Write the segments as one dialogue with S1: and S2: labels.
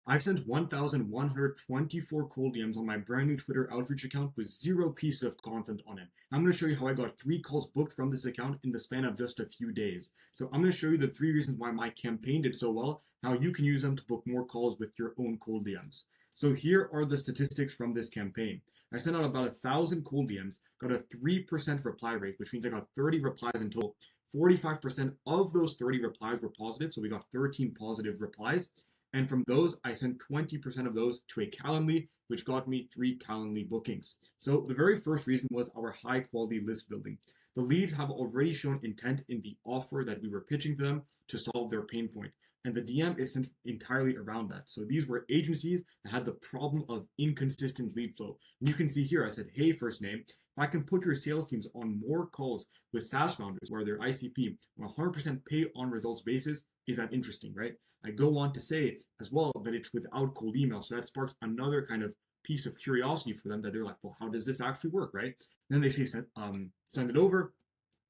S1: I've sent 1,124 cold DMs on my brand new Twitter outreach account with zero piece of content on it. I'm going to show you how I got 3 calls booked from this account in the span of just a few days. So I'm going to show you the 3 reasons why my campaign did so well, how you can use them to book more calls with your own cold DMs. So here are the statistics from this campaign. I sent out about 1,000 cold DMs, got a 3% reply rate, which means I got 30 replies in total. 45% of those 30 replies were positive, so we got 13 positive replies. And from those, I sent 20% of those to a Calendly, which got me 3 Calendly bookings. So the very first reason was our high quality list building. The leads have already shown intent in the offer that we were pitching to them to solve their pain point. And the DM is sent entirely around that. So these were agencies that had the problem of inconsistent lead flow. And you can see here, I said, hey, first name, if I can put your sales teams on more calls with SaaS founders where their ICP on a 100% pay on results basis, is that interesting, right? I go on to say as well that it's without cold email. So that sparks another kind of piece of curiosity for them that they're like, well, how does this actually work, right? And then they say, send it over.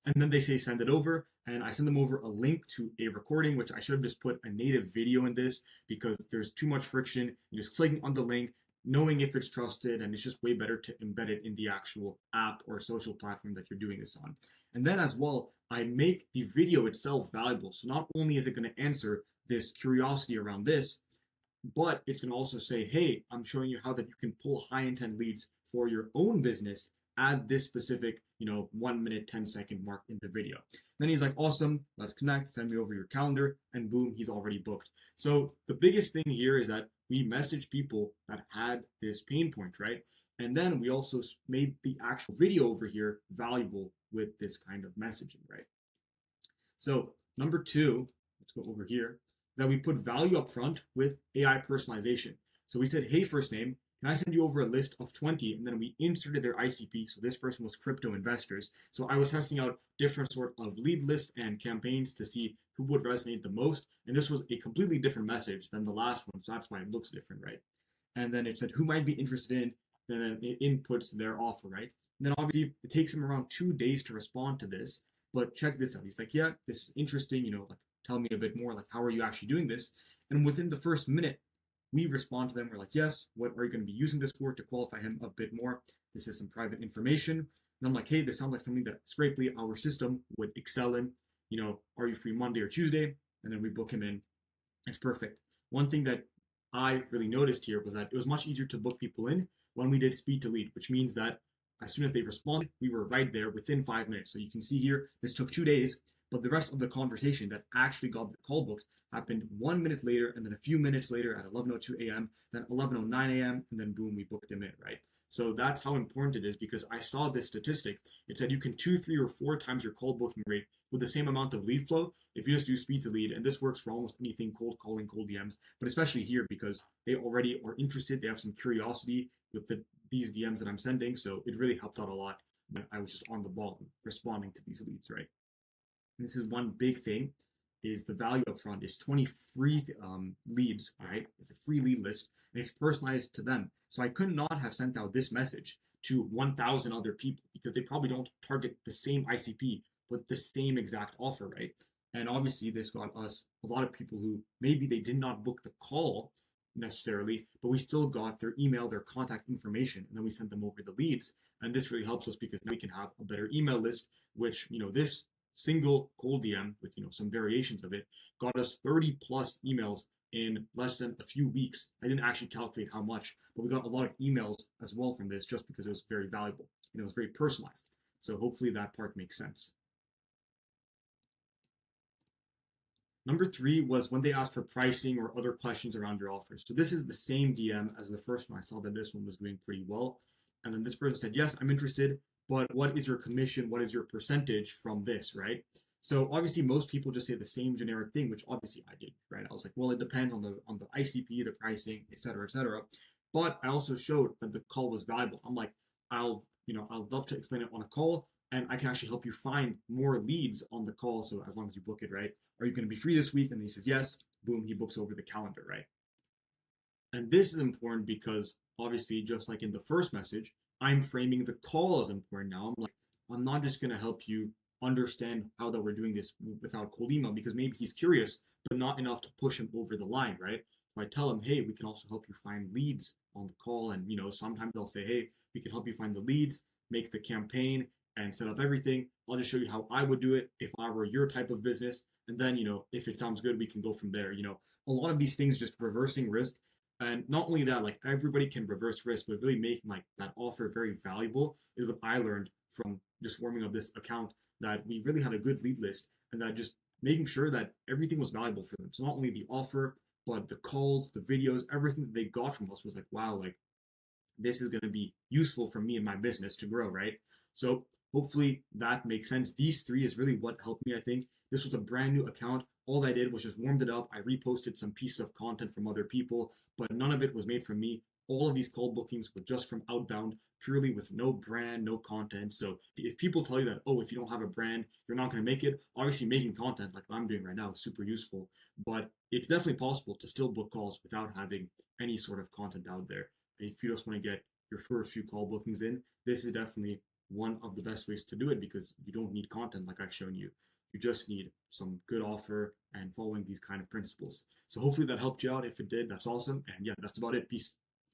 S1: And then they say, send it over. And I send them over a link to a recording, which I should have just put a native video in this because there's too much friction. You're just clicking on the link, knowing if it's trusted, and it's just way better to embed it in the actual app or social platform that you're doing this on. And then as well, I make the video itself valuable. So not only is it going to answer this curiosity around this, but it's going to also say, hey, I'm showing you how that you can pull high intent leads for your own business at this specific, 1 minute, 10-second mark in the video. Then he's like, awesome, let's connect, send me over your calendar, and boom, he's already booked. So the biggest thing here is that we message people that had this pain point, right? And then we also made the actual video over here valuable with this kind of messaging, right? So number two, let's go over here, that we put value up front with AI personalization. So we said, hey, first name, can I send you over a list of 20? And then we inserted their ICP. So this person was crypto investors. So I was testing out different sort of lead lists and campaigns to see who would resonate the most. And this was a completely different message than the last one. So that's why it looks different, right? And then it said who might be interested in, and then it inputs their offer, right? And then obviously it takes him around 2 days to respond to this. But check this out. He's like, yeah, this is interesting. Like tell me a bit more. Like, how are you actually doing this? And within the first minute, we respond to them. We're like, yes, what are you going to be using this for to qualify him a bit more? This is some private information. And I'm like, hey, this sounds like something that Scrapely, our system, would excel in. Are you free Monday or Tuesday? And then we book him in. It's perfect. One thing that I really noticed here was that it was much easier to book people in when we did speed to lead, which means that as soon as they responded, we were right there within 5 minutes. So you can see here, this took 2 days, but the rest of the conversation that actually got the call booked happened 1 minute later, and then a few minutes later at 11:02 a.m., then 11:09 a.m., and then boom, we booked him in, right? So that's how important it is because I saw this statistic. It said you can 2, 3, or 4 times your call booking rate with the same amount of lead flow if you just do speed to lead. And this works for almost anything cold calling, cold DMs, but especially here because they already are interested. They have some curiosity with these DMs that I'm sending. So it really helped out a lot when I was just on the ball responding to these leads, right? And this is one big thing is the value up front is 20 free leads, right? It's a free lead list and it's personalized to them. So I could not have sent out this message to 1,000 other people because they probably don't target the same ICP with the same exact offer, right? And obviously this got us a lot of people who maybe they did not book the call necessarily, but we still got their email, their contact information, and then we sent them over the leads. And this really helps us because now we can have a better email list, which, this single cold DM with some variations of it got us 30 plus emails in less than a few weeks. I didn't actually calculate how much, but we got a lot of emails as well from this just because it was very valuable and it was very personalized. So hopefully that part makes sense. Number 3 was when they asked for pricing or other questions around your offers. So this is the same DM as the first one. I saw that this one was doing pretty well. And then this person said, yes, I'm interested, but what is your commission? What is your percentage from this, right? So obviously most people just say the same generic thing, which obviously I did, right? I was like, well, it depends on the ICP, the pricing, et cetera, et cetera. But I also showed that the call was valuable. I'm like, I'll love to explain it on a call, and I can actually help you find more leads on the call. So as long as you book it, right? Are you going to be free this week? And he says yes. Boom, he books over the calendar, right? And this is important because obviously, just like in the first message, I'm framing the call as important now. I'm like, I'm not just going to help you understand how that we're doing this without cold email because maybe he's curious, but not enough to push him over the line, right? I tell them, hey, we can also help you find leads on the call. And, sometimes they'll say, hey, we can help you find the leads, make the campaign, and set up everything. I'll just show you how I would do it if I were your type of business. And then, if it sounds good, we can go from there. A lot of these things just reversing risk. And not only that, like everybody can reverse risk, but really making like that offer very valuable is what I learned from just warming up this account, that we really had a good lead list and that just making sure that everything was valuable for them. So not only the offer, but the calls, the videos, everything that they got from us was like, wow, like this is going to be useful for me and my business to grow, right? So hopefully that makes sense. These three is really what helped me, I think. This was a brand new account. All I did was just warmed it up. I reposted some pieces of content from other people, but none of it was made from me. All of these call bookings were just from outbound, purely with no brand, no content. So if people tell you that, oh, if you don't have a brand, you're not going to make it, obviously making content like what I'm doing right now is super useful. But it's definitely possible to still book calls without having any sort of content out there. If you just want to get your first few call bookings in, this is definitely one of the best ways to do it because you don't need content like I've shown you. You just need some good offer and following these kind of principles. So hopefully that helped you out. If it did, that's awesome. And yeah, that's about it. Peace.